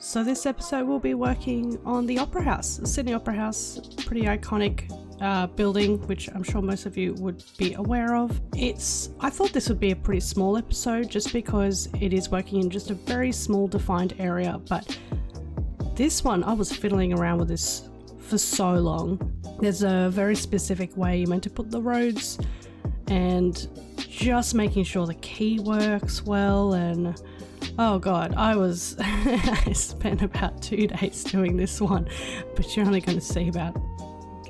So this episode we'll be working on the Opera House, the Sydney Opera House, pretty iconic building, which I'm sure most of you would be aware of. I thought this would be a pretty small episode just because it is working in just a very small defined area, but this one, I was fiddling around with this for so long. There's a very specific way you're meant to put the roads and just making sure the key works well, and oh god, I spent about 2 days doing this one, but you're only going to see about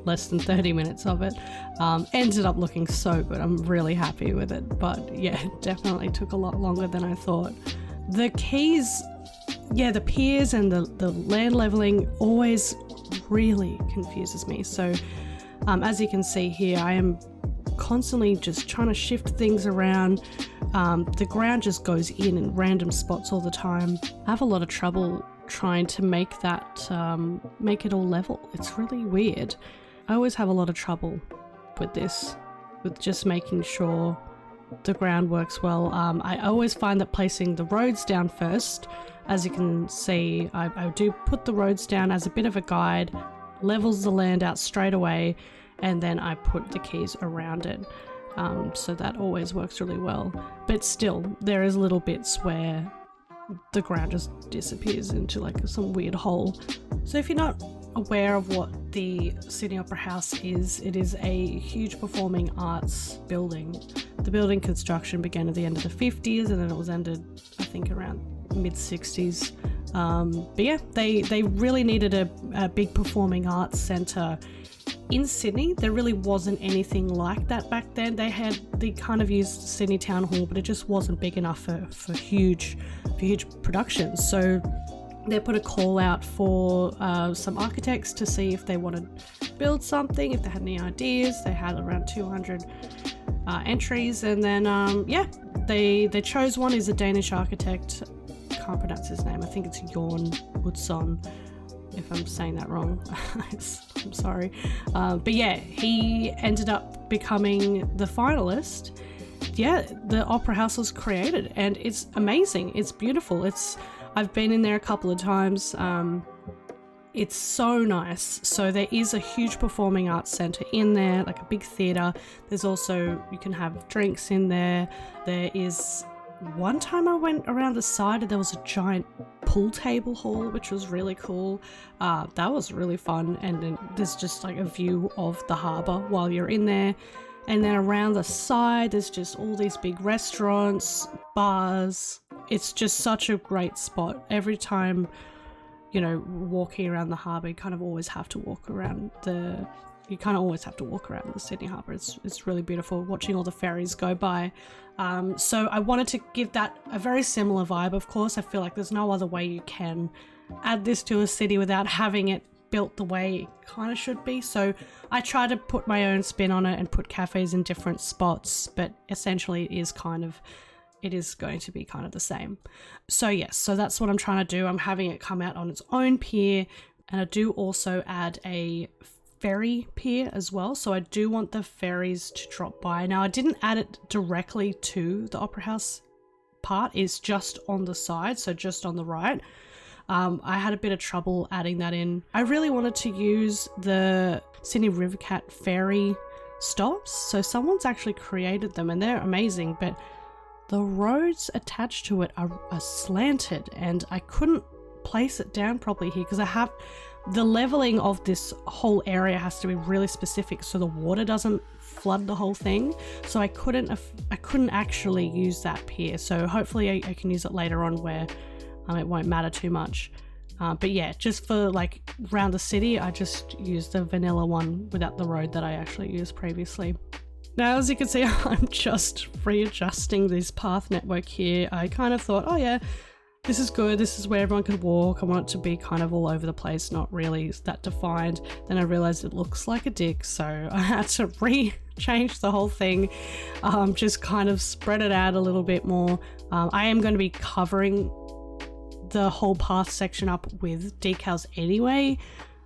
less than 30 minutes of it. Ended up looking so good. I'm really happy with it, but yeah, it definitely took a lot longer than I thought. The keys, yeah, the piers and the land leveling always really confuses me. So as you can see here, I am constantly just trying to shift things around. The ground just goes in random spots all the time. I have a lot of trouble trying to make that make it all level. It's really weird. I always have a lot of trouble with this, with just making sure the ground works well. I always find that placing the roads down first, as you can see, I do put the roads down as a bit of a guide, levels the land out straight away, and then I put the keys around it. So that always works really well. But still, there is little bits where the ground just disappears into like some weird hole. So if you're not aware of what the Sydney Opera House is, it is a huge performing arts building. The building construction began at the end of the 50s and then it was ended, I think, around mid-60s. But yeah, they really needed a big performing arts centre in Sydney. There really wasn't anything like that back then. They kind of used Sydney Town Hall, but it just wasn't big enough for huge productions. So they put a call out for some architects to see if they wanted to build something, if they had any ideas. They had around 200 entries, and then they chose one. He's a Danish architect. Can't pronounce his name. I think it's Jorn Utzon, if I'm saying that wrong. I'm sorry. But yeah, he ended up becoming the finalist. Yeah, the Opera House was created and it's amazing. It's beautiful. I've been in there a couple of times. It's so nice. So there is a huge performing arts centre in there, like a big theatre. There's also, you can have drinks in there. There is, one time I went around the side and there was a giant pool table hall, which was really cool. That was really fun. And then there's just like a view of the harbour while you're in there. And then around the side, there's just all these big restaurants, bars. It's just such a great spot. Every time, walking around the harbour, you kind of always have to walk around the Sydney Harbour. It's really beautiful watching all the ferries go by. So I wanted to give that a very similar vibe. Of course, I feel like there's no other way you can add this to a city without having it built the way it kind of should be. So I try to put my own spin on it and put cafes in different spots, but essentially it is going to be kind of the same. So yes, so that's what I'm trying to do. I'm having it come out on its own pier, and I do also add a ferry pier as well. So I do want the ferries to drop by. Now I didn't add it directly to the Opera House part. It's just on the side, so just on the right. I had a bit of trouble adding that in. I really wanted to use the Sydney Rivercat ferry stops. So someone's actually created them and they're amazing, but the roads attached to it are slanted and I couldn't place it down properly here because the leveling of this whole area has to be really specific so the water doesn't flood the whole thing. So I couldn't actually use that pier. So hopefully I can use it later on where it won't matter too much. But yeah, just for like around the city, I just used the vanilla one without the road that I actually used previously. Now, as you can see, I'm just readjusting this path network here. I kind of thought, oh yeah, this is good. This is where everyone could walk. I want it to be kind of all over the place, not really that defined. Then I realized it looks like a dick, so I had to change the whole thing. Just kind of spread it out a little bit more. I am going to be covering the whole path section up with decals anyway,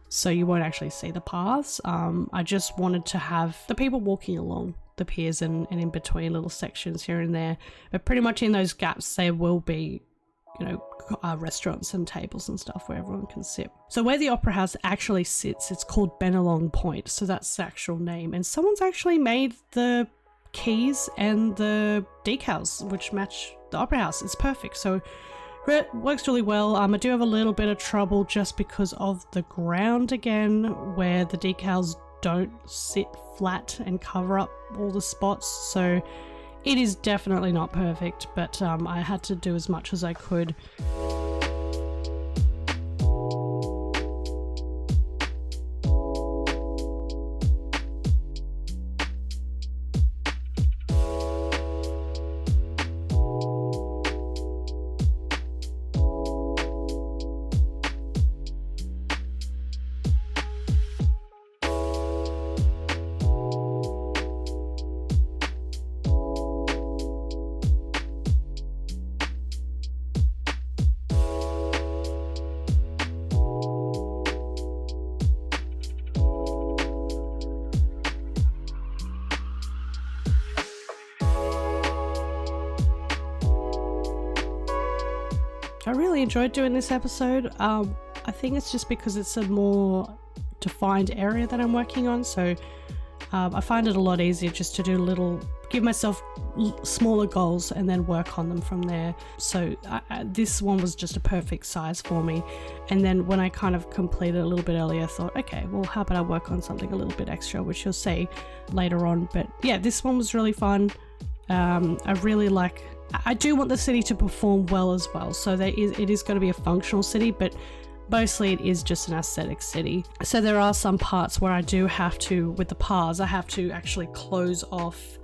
so you won't actually see the paths. I just wanted to have the people walking along the piers and in between little sections here and there, but pretty much in those gaps there will be restaurants and tables and stuff where everyone can sit. So where the Opera House actually sits, it's called Bennelong Point. So that's the actual name. And someone's actually made the keys and the decals which match the Opera House. It's perfect. So it works really well. I do have a little bit of trouble just because of the ground again, where the decals don't sit flat and cover up all the spots. So it is definitely not perfect, but I had to do as much as I could. I really enjoyed doing this episode. I think it's just because it's a more defined area that I'm working on, so I find it a lot easier just to give myself smaller goals and then work on them from there. So this one was just a perfect size for me. And then when I kind of completed a little bit earlier, I thought, okay, well, how about I work on something a little bit extra, which you'll see later on. But yeah, this one was really fun. I do want the city to perform well as well. So it is going to be a functional city, but mostly it is just an aesthetic city. So there are some parts where I do have to, with the paths, I have to actually close off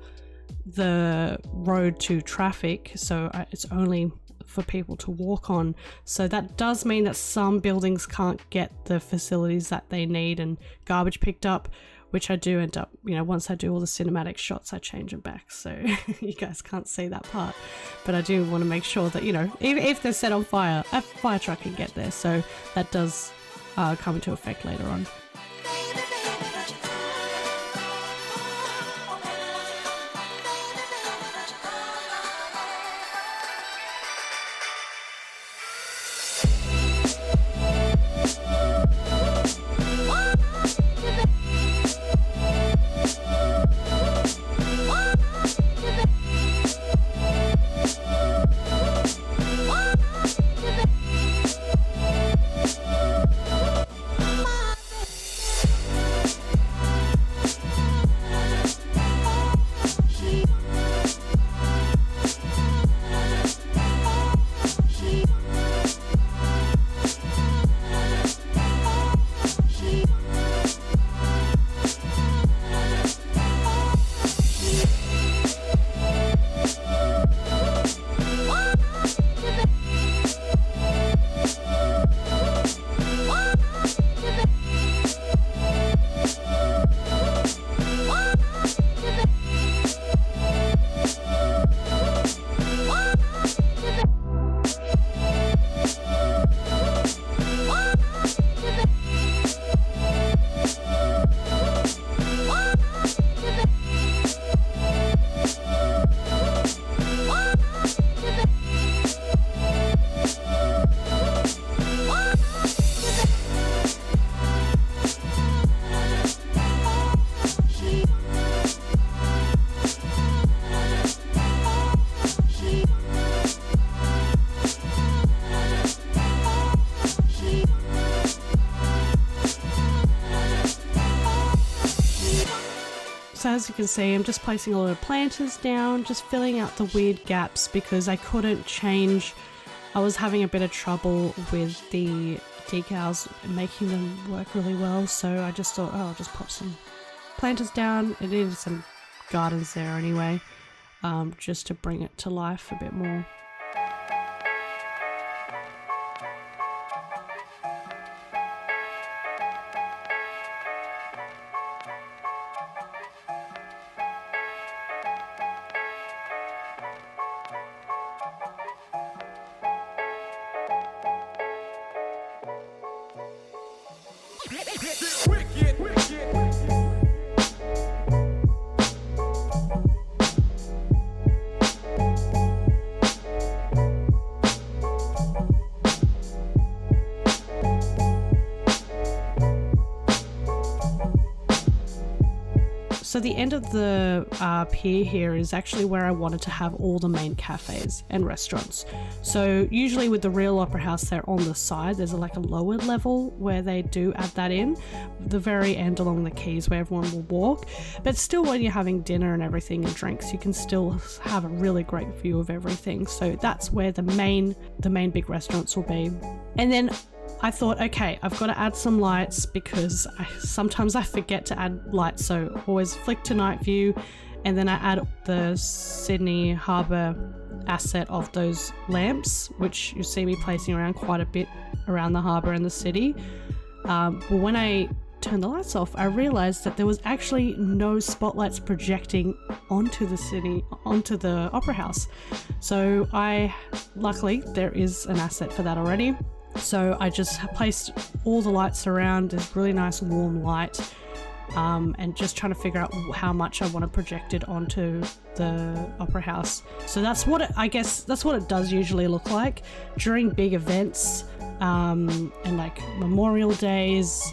the road to traffic. So it's only for people to walk on. So that does mean that some buildings can't get the facilities that they need and garbage picked up, which I do end up, once I do all the cinematic shots, I change them back. So you guys can't see that part. But I do want to make sure that, if they're set on fire, a fire truck can get there. So that does come into effect later on. So as you can see, I'm just placing a lot of planters down, just filling out the weird gaps because I couldn't change. I was having a bit of trouble with the decals and making them work really well. So I just thought, I'll just pop some planters down. It is some gardens there anyway, just to bring it to life a bit more. So the end of the pier here is actually where I wanted to have all the main cafes and restaurants. So usually with the real opera house, they're on the side. There's like a lower level where they do add that in, the very end along the quays where everyone will walk. But still, when you're having dinner and everything and drinks, you can still have a really great view of everything. So that's where the main big restaurants will be. And then I thought, okay, I've got to add some lights because sometimes I forget to add lights. So always flick to night view, and then I add the Sydney Harbour asset of those lamps, which you see me placing around quite a bit around the harbour and the city. But when I turned the lights off, I realised that there was actually no spotlights projecting onto the city, onto the opera house. So luckily there is an asset for that already. So I just placed all the lights around, this really nice warm light, and just trying to figure out how much I want to project it onto the opera house. So that's what it does usually look like during big events, and like Memorial Days.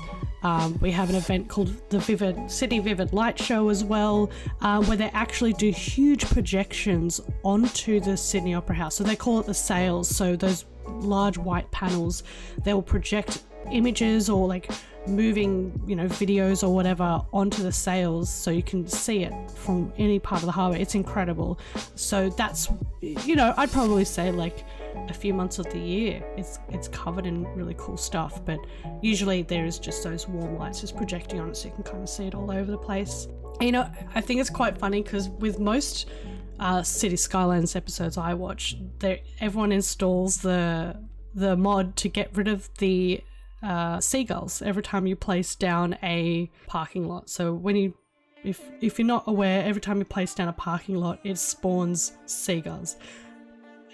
We have an event called the City Vivid Light Show as well, where they actually do huge projections onto the Sydney Opera House. So they call it the sails. So those large white panels, they will project images or like moving, videos or whatever onto the sails, so you can see it from any part of the harbour. It's incredible. So that's, I'd probably say like a few months of the year it's covered in really cool stuff, but usually there's just those warm lights just projecting on it, so you can kind of see it all over the place. And, I think it's quite funny because with most City Skylines episodes I watch, everyone installs the mod to get rid of the seagulls every time you place down a parking lot. So when if you're not aware, every time you place down a parking lot, it spawns seagulls.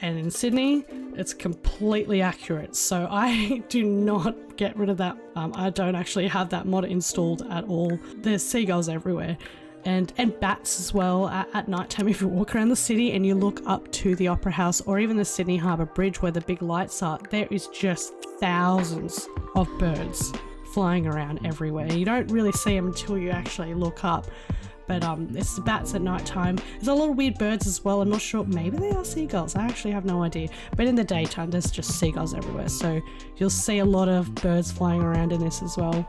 And in Sydney, it's completely accurate. So I do not get rid of that. I don't actually have that mod installed at all. There's seagulls everywhere. And bats as well at nighttime. If you walk around the city and you look up to the Opera House or even the Sydney Harbour Bridge where the big lights are, there is just thousands of birds flying around everywhere. You don't really see them until you actually look up. But it's the bats at nighttime. There's a lot of weird birds as well. I'm not sure. Maybe they are seagulls. I actually have no idea. But in the daytime, there's just seagulls everywhere. So you'll see a lot of birds flying around in this as well.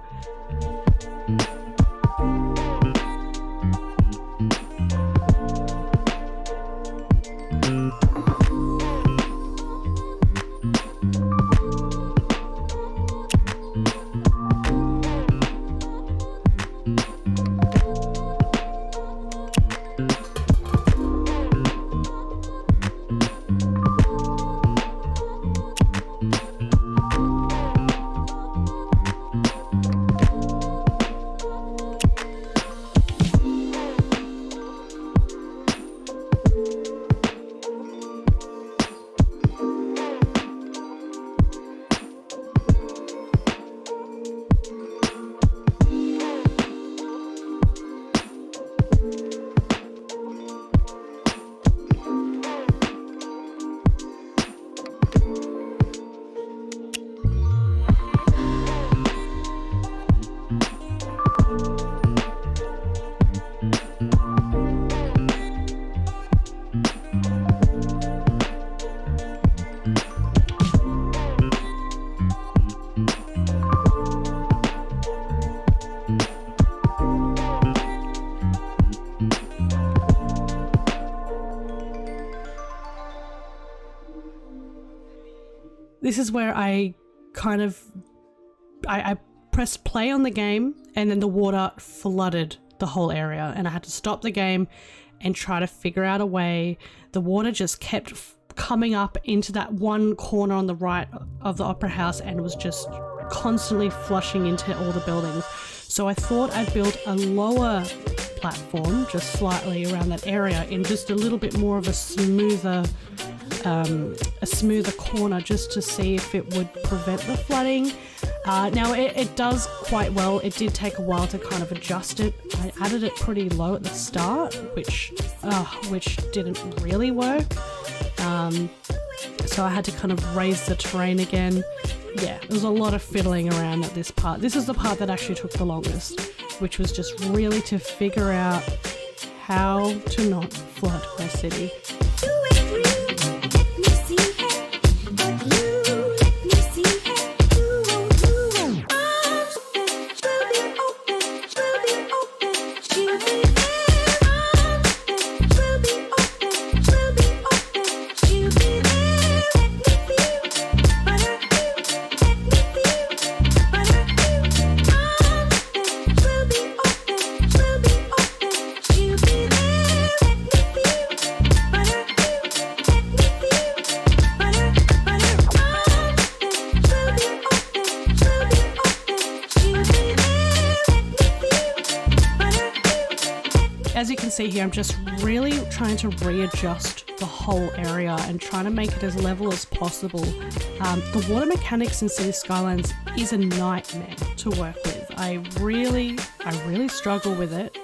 This is where I pressed play on the game, and then the water flooded the whole area, and I had to stop the game and try to figure out a way. The water just kept coming up into that one corner on the right of the Opera House and was just constantly flushing into all the buildings. So I thought I'd build a lower platform just slightly around that area in just a little bit more of a smoother corner, just to see if it would prevent the flooding. Now it does quite well. It did take a while to kind of adjust it. I added it pretty low at the start, which didn't really work. So I had to kind of raise the terrain again yeah, there was a lot of fiddling around at this part. This is the part that actually took the longest, which was just really to figure out how to not flood my city. As you can see here, I'm just really trying to readjust the whole area and trying to make it as level as possible. The water mechanics in City Skylines is a nightmare to work with. I really struggle with it.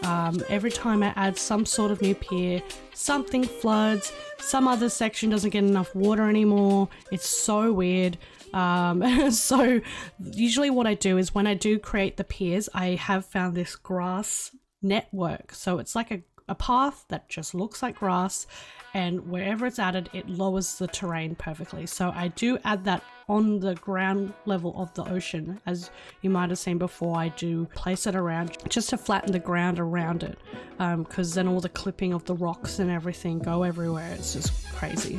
Every time I add some sort of new pier, something floods, some other section doesn't get enough water anymore. It's so weird. So usually what I do is when I do create the piers, I have found this grass network. So it's like a path that just looks like grass, and wherever it's added, it lowers the terrain perfectly. So I do add that on the ground level of the ocean. As you might have seen before, I do place it around just to flatten the ground around it, because then all the clipping of the rocks and everything go everywhere. It's just crazy.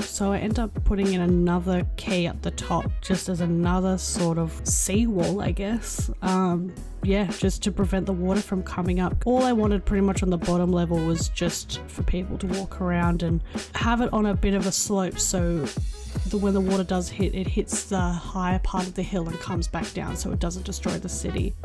So I end up putting in another key at the top just as another sort of seawall, I guess. Yeah, just to prevent the water from coming up. All I wanted pretty much on the bottom level was just for people to walk around and have it on a bit of a slope, so when the water does hit, it hits the higher part of the hill and comes back down so it doesn't destroy the city.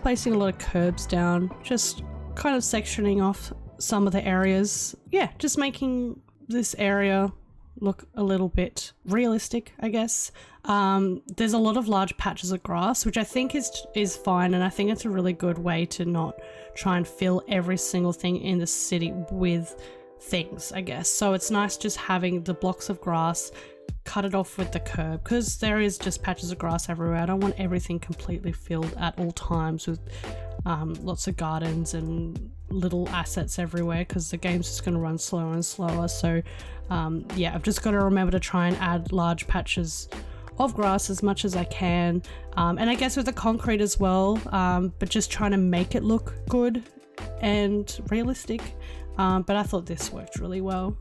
placing a lot of curbs down, just kind of sectioning off some of the areas. Yeah, just making this area look a little bit realistic, I guess. There's a lot of large patches of grass, which I think is fine, and I think it's a really good way to not try and fill every single thing in the city with things, I guess. So it's nice just having the blocks of grass, cut it off with the curb, because there is just patches of grass everywhere. I don't want everything completely filled at all times with lots of gardens and little assets everywhere, because the game's just going to run slower and slower. So yeah, I've just got to remember to try and add large patches of grass as much as I can, and I guess with the concrete as well, but just trying to make it look good and realistic. But I thought this worked really well.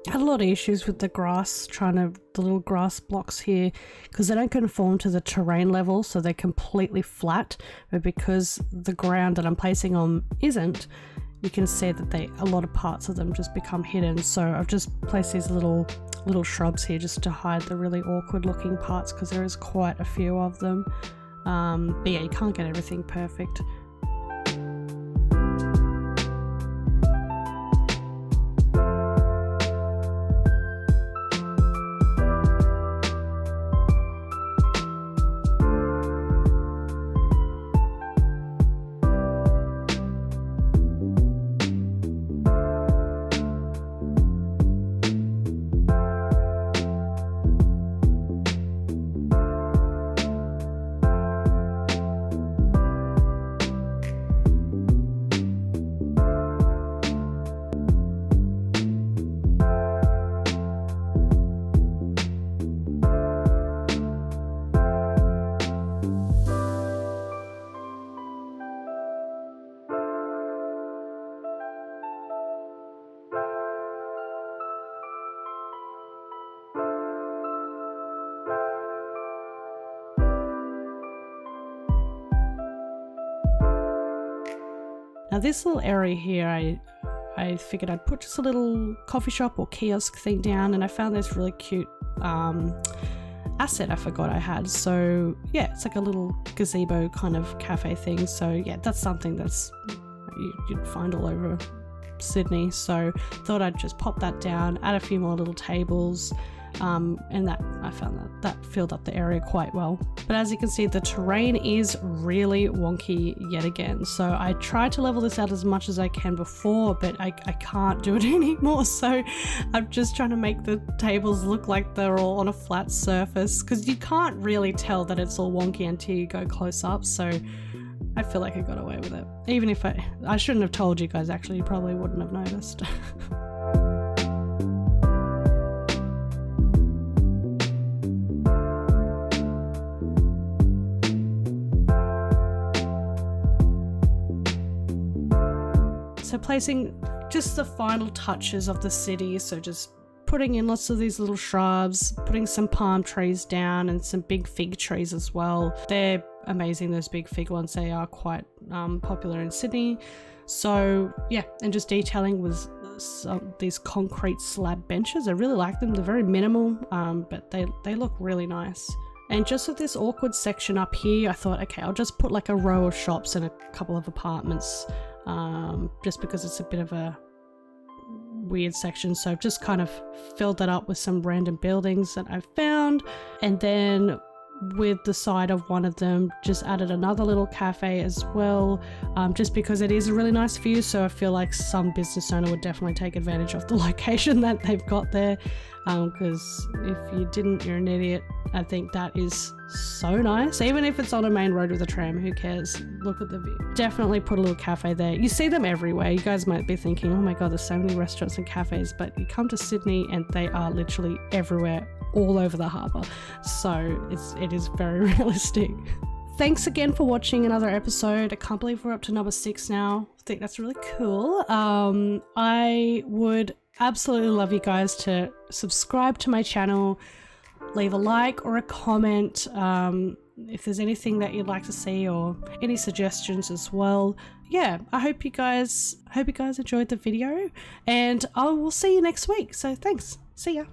I had a lot of issues with the grass, the little grass blocks here, because they don't conform to the terrain level, so they're completely flat. But because the ground that I'm placing on isn't, you can see that a lot of parts of them just become hidden. So I've just placed these little shrubs here just to hide the really awkward looking parts, because there is quite a few of them. But yeah, you can't get everything perfect. Now this little area here, I figured I'd put just a little coffee shop or kiosk thing down, and I found this really cute asset I forgot I had. So yeah, it's like a little gazebo kind of cafe thing. So yeah, that's something that's you'd find all over Sydney. So thought I'd just pop that down, add a few more little tables, and that I found that filled up the area quite well. But as you can see, the terrain is really wonky yet again. So I tried to level this out as much as I can before, but I can't do it anymore. So I'm just trying to make the tables look like they're all on a flat surface, because you can't really tell that it's all wonky until you go close up. So I feel like I got away with it. Even if I shouldn't have told you guys, actually, you probably wouldn't have noticed. So placing just the final touches of the city, so just putting in lots of these little shrubs, putting some palm trees down and some big fig trees as well. They're amazing, those big fig ones. They are quite popular in Sydney. So yeah, and just detailing with these concrete slab benches. I really like them. They're very minimal, but they look really nice. And just with this awkward section up here, I thought, okay, I'll just put like a row of shops and a couple of apartments, just because it's a bit of a weird section. So I've just kind of filled that up with some random buildings that I've found, and then with the side of one of them just added another little cafe as well, just because it is a really nice view. So I feel like some business owner would definitely take advantage of the location that they've got there, because if you didn't, you're an idiot. I think that is so nice. Even if it's on a main road with a tram, who cares? Look at the view. Definitely put a little cafe there. You see them everywhere. You guys might be thinking, oh my god, there's so many restaurants and cafes, but you come to Sydney and they are literally everywhere, all over the harbour. So it is very realistic. Thanks again for watching another episode. I can't believe we're up to number 6 now. I think that's really cool. I would absolutely love you guys to subscribe to my channel, leave a like or a comment if there's anything that you'd like to see or any suggestions as well. Yeah, I hope you guys enjoyed the video, and I will see you next week. So thanks. See ya.